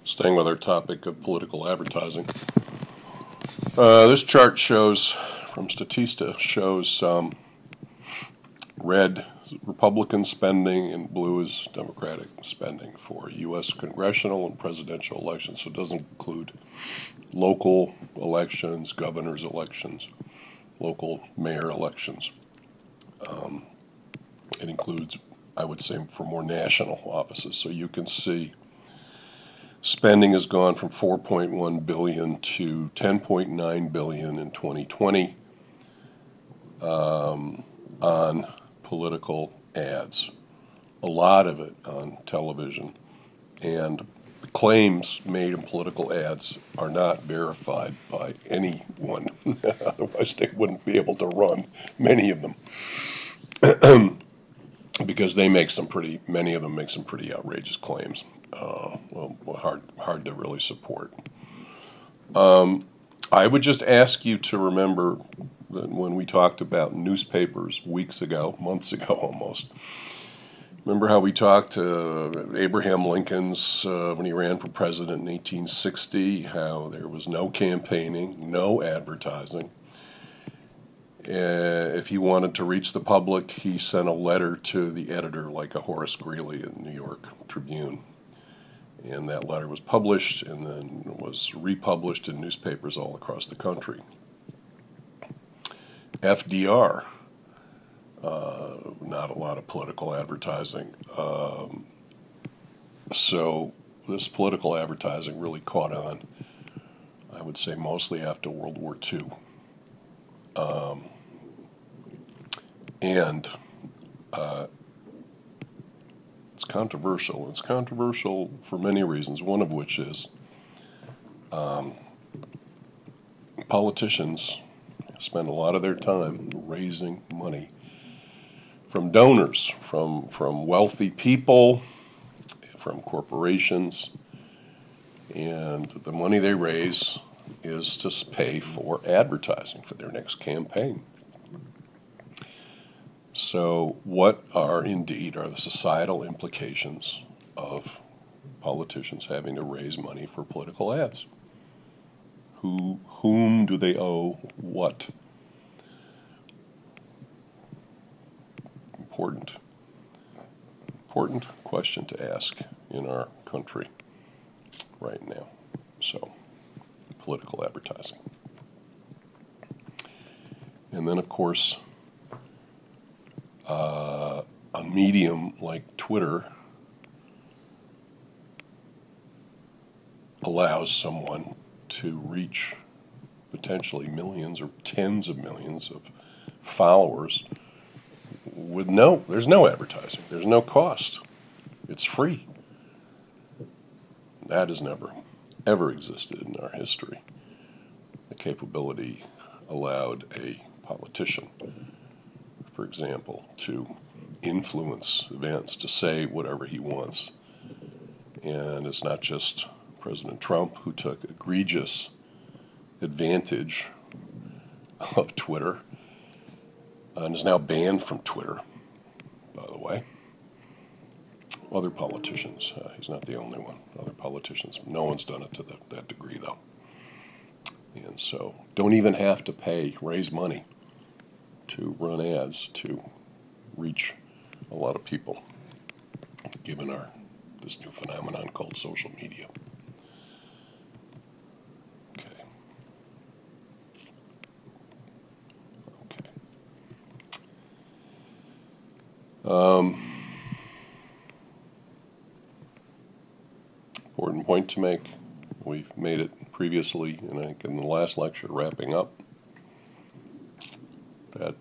Staying with our topic of political advertising, this chart shows, from Statista, shows red Republican spending and blue is Democratic spending for U.S. congressional and presidential elections. So it doesn't include local elections, governor's elections, local mayor elections. It includes, I would say, for more national offices. So you can see spending has gone from $4.1 billion to $10.9 billion in 2020 on political ads. A lot of it on television. And the claims made in political ads are not verified by anyone. Otherwise, they wouldn't be able to run many of them. Because they make many of them make some pretty outrageous claims. Hard to really support. I would just ask you to remember that when we talked about newspapers months ago almost, remember how we talked to Abraham Lincoln's, when he ran for president in 1860, how there was no campaigning, no advertising. If he wanted to reach the public, he sent a letter to the editor, like a Horace Greeley in New York Tribune. And that letter was published and then was republished in newspapers all across the country. FDR, not a lot of political advertising. So this political advertising really caught on, I would say, mostly after World War II. And it's controversial. It's controversial for many reasons, one of which is politicians spend a lot of their time raising money from donors, from wealthy people, from corporations, and the money they raise is to pay for advertising for their next campaign. So what are the societal implications of politicians having to raise money for political ads? Whom do they owe what? Important question to ask in our country right now. So, political advertising. And then, of course, a medium like Twitter allows someone to reach potentially millions or tens of millions of followers with there's no advertising, there's no cost, it's free. That has never, ever existed in our history. The capability allowed a politician, for example, to influence events, to say whatever he wants. And it's not just President Trump who took egregious advantage of Twitter and is now banned from Twitter, by the way. Other politicians, he's not the only one. Other politicians, no one's done it to that degree, though. And so don't even have to raise money to run ads to reach a lot of people, given this new phenomenon called social media. Important point to make. We've made it previously, and I think in the last lecture, wrapping up, that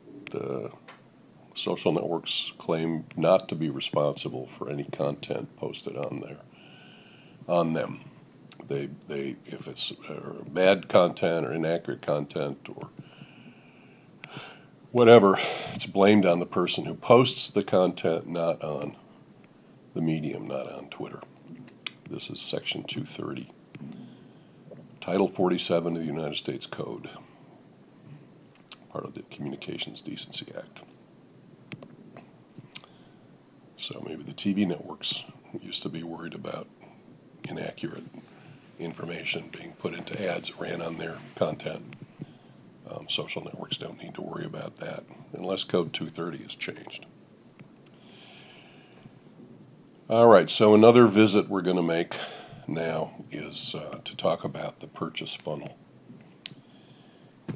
social networks claim not to be responsible for any content posted on them. If it's bad content or inaccurate content or whatever, it's blamed on the person who posts the content, not on the medium, not on Twitter. This is Section 230, Title 47 of the United States Code, part of the Communications Decency Act. So maybe the TV networks used to be worried about inaccurate information being put into ads that ran on their content. Social networks don't need to worry about that unless Code 230 is changed. All right, so another visit we're going to make now is to talk about the purchase funnel.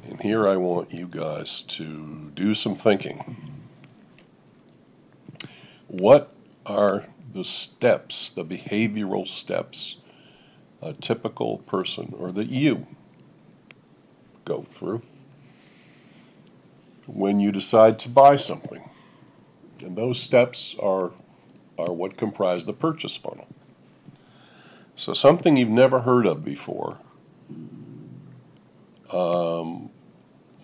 And here I want you guys to do some thinking. What are the steps, the behavioral steps, a typical person or that you go through when you decide to buy something? And those steps are what comprise the purchase funnel. So something you've never heard of before.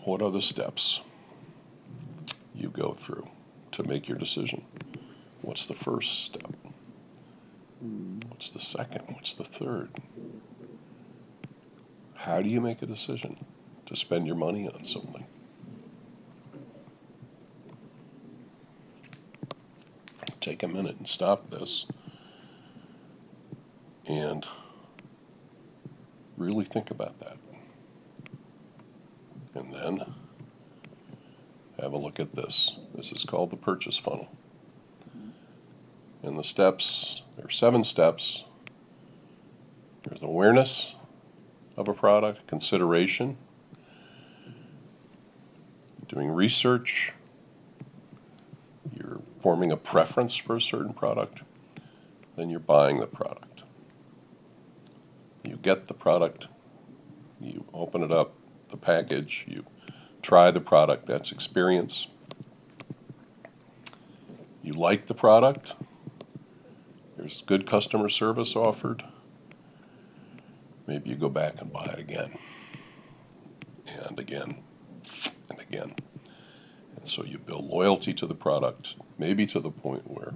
What are the steps you go through to make your decision? What's the first step? What's the second? What's the third? How do you make a decision to spend your money on something? Take a minute and stop this and really think about that. And then have a look at this. This is called the purchase funnel. And the steps, there are 7 steps. There's awareness of a product, consideration, doing research, you're forming a preference for a certain product, then you're buying the product. You get the product, you open it up, the package, you try the product, that's experience. You like the product, there's good customer service offered, maybe you go back and buy it again, and again, and again. And so you build loyalty to the product, maybe to the point where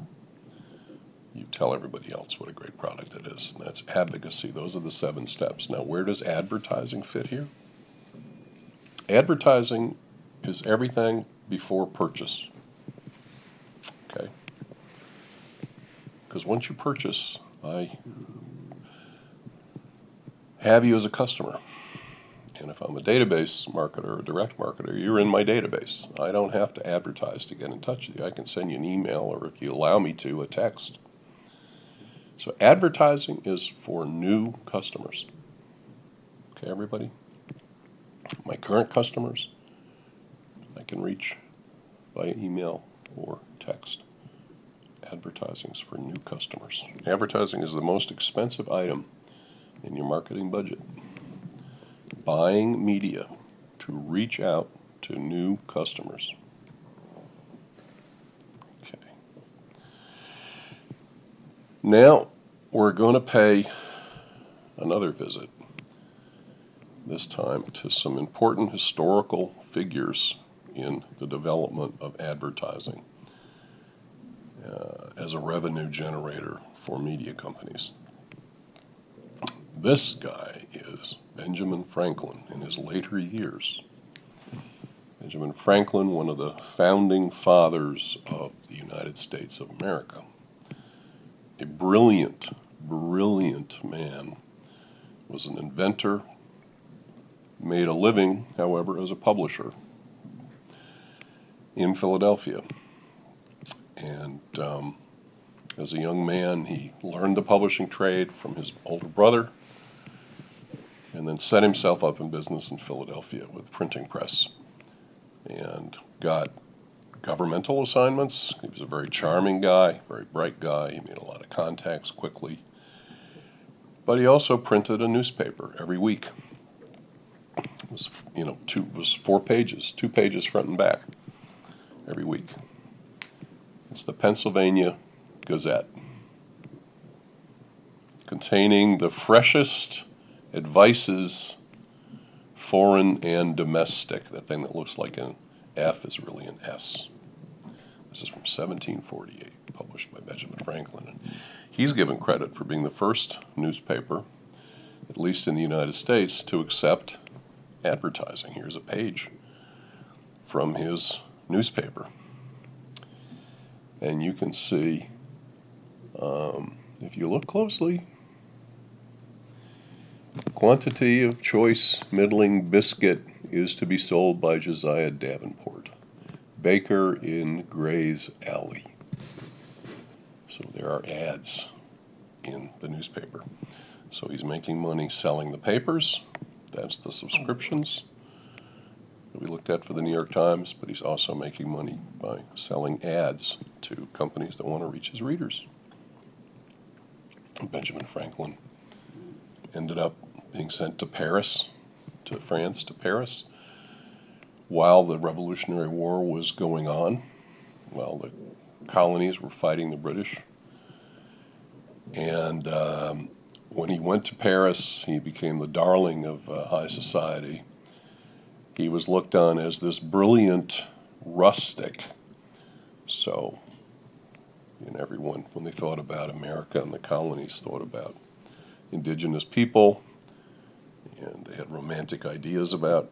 you tell everybody else what a great product it is. And that's advocacy. Those are the 7 steps. Now, where does advertising fit here? Advertising is everything before purchase. Okay? Because once you purchase, I have you as a customer. And if I'm a database marketer or a direct marketer, you're in my database. I don't have to advertise to get in touch with you. I can send you an email, or if you allow me to, a text. So advertising is for new customers. Okay, everybody? My current customers, I can reach via email or text. Advertising is for new customers. Advertising is the most expensive item in your marketing budget. Buying media to reach out to new customers. Okay. Now we're going to pay another visit, this time to some important historical figures in the development of advertising as a revenue generator for media companies. This guy is Benjamin Franklin in his later years. Benjamin Franklin, one of the founding fathers of the United States of America. A brilliant, brilliant man. Was an inventor, made a living, however, as a publisher in Philadelphia. And as a young man, he learned the publishing trade from his older brother, and then set himself up in business in Philadelphia with a printing press and got governmental assignments. He was a very charming guy, very bright guy. He made a lot of contacts quickly. But he also printed a newspaper every week. It was, was 4 pages, 2 pages front and back every week. It's the Pennsylvania Gazette, containing the freshest advices, foreign and domestic. That thing that looks like an F is really an S. This is from 1748, published by Benjamin Franklin. And he's given credit for being the first newspaper, at least in the United States, to accept advertising. Here's a page from his newspaper. And you can see, if you look closely, Quantity of choice middling biscuit is to be sold by Josiah Davenport, baker in Gray's Alley. So there are ads in the newspaper. So he's making money selling the papers. That's the subscriptions that we looked at for the New York Times, but he's also making money by selling ads to companies that want to reach his readers. Benjamin Franklin ended up being sent to Paris, to France, to Paris, while the Revolutionary War was going on, while the colonies were fighting the British. And when he went to Paris, he became the darling of high society. He was looked on as this brilliant rustic. So, everyone, when they thought about America and the colonies, thought about indigenous people, and they had romantic ideas about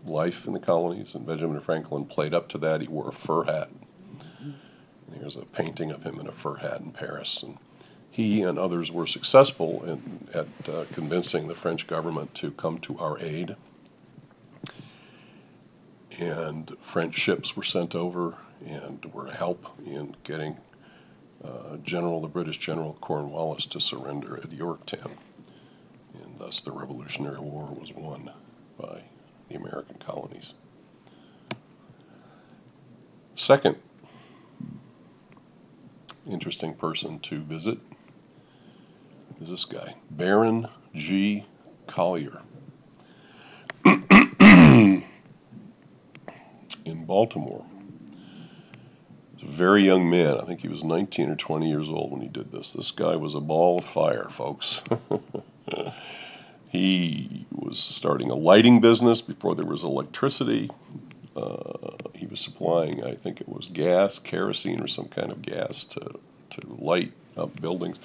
life in the colonies, and Benjamin Franklin played up to that. He wore a fur hat. And here's a painting of him in a fur hat in Paris. And he and others were successful at convincing the French government to come to our aid. And French ships were sent over and were a help in getting the British General Cornwallis to surrender at Yorktown. And thus the Revolutionary War was won by the American colonies. Second interesting person to visit is this guy, Baron G. Collier, in Baltimore. He was a very young man. I think he was 19 or 20 years old when he did this. This guy was a ball of fire, folks. He was starting a lighting business before there was electricity. He was supplying, I think it was gas, kerosene, or some kind of gas to light up buildings.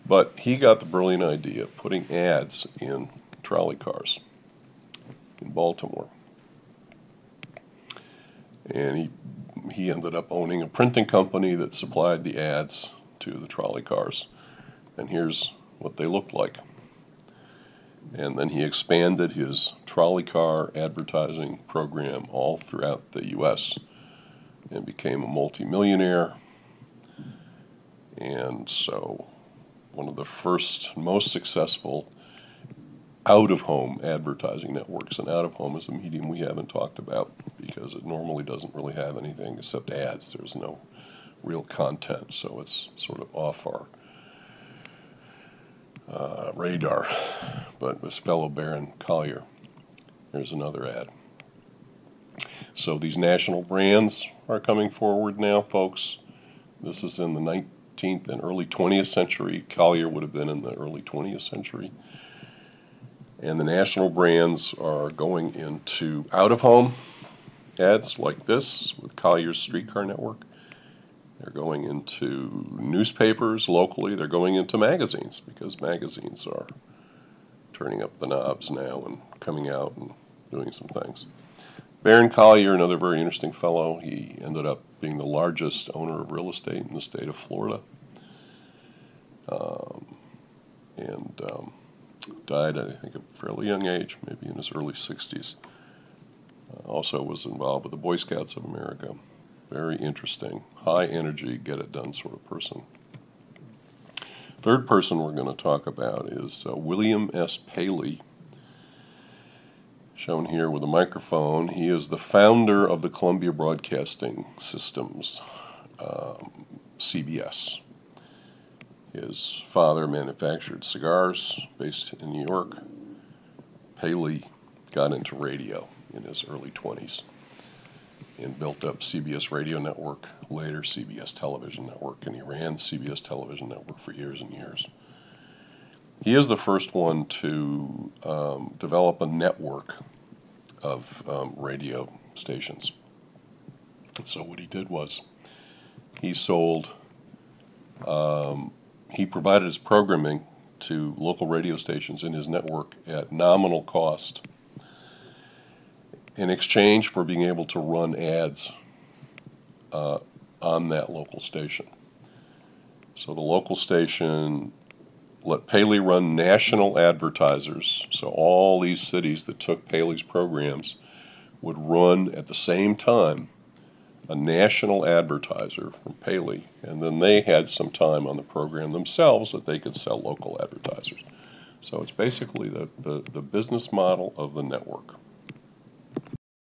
But he got the brilliant idea of putting ads in trolley cars in Baltimore. And he ended up owning a printing company that supplied the ads to the trolley cars. And here's what they looked like. And then he expanded his trolley car advertising program all throughout the U.S. and became a multimillionaire. And so one of the first, most successful out-of-home advertising networks. And out-of-home is a medium we haven't talked about because it normally doesn't really have anything except ads. There's no real content, so it's sort of off our radar. But this fellow Baron Collier, there's another ad. So these national brands are coming forward now, folks. This is in the 19th and early 20th century. Collier would have been in the early 20th century. And the national brands are going into out-of-home ads like this with Collier's Streetcar Network. They're going into newspapers locally. They're going into magazines because magazines are turning up the knobs now and coming out and doing some things. Baron Collier, another very interesting fellow. He ended up being the largest owner of real estate in the state of Florida. And died at, I think, a fairly young age, maybe in his early 60s. Also was involved with the Boy Scouts of America. Very interesting, high energy, get it done sort of person. Third person we're going to talk about is William S. Paley, shown here with a microphone. He is the founder of the Columbia Broadcasting Systems, CBS. His father manufactured cigars based in New York. Paley got into radio in his early 20s and built up CBS Radio Network, later CBS Television Network, and he ran CBS Television Network for years and years. He is the first one to develop a network of radio stations. So what he did was he sold, he provided his programming to local radio stations in his network at nominal cost in exchange for being able to run ads on that local station. So the local station let Paley run national advertisers. So all these cities that took Paley's programs would run at the same time a national advertiser from Paley, and then they had some time on the program themselves that they could sell local advertisers. So it's basically the business model of the network.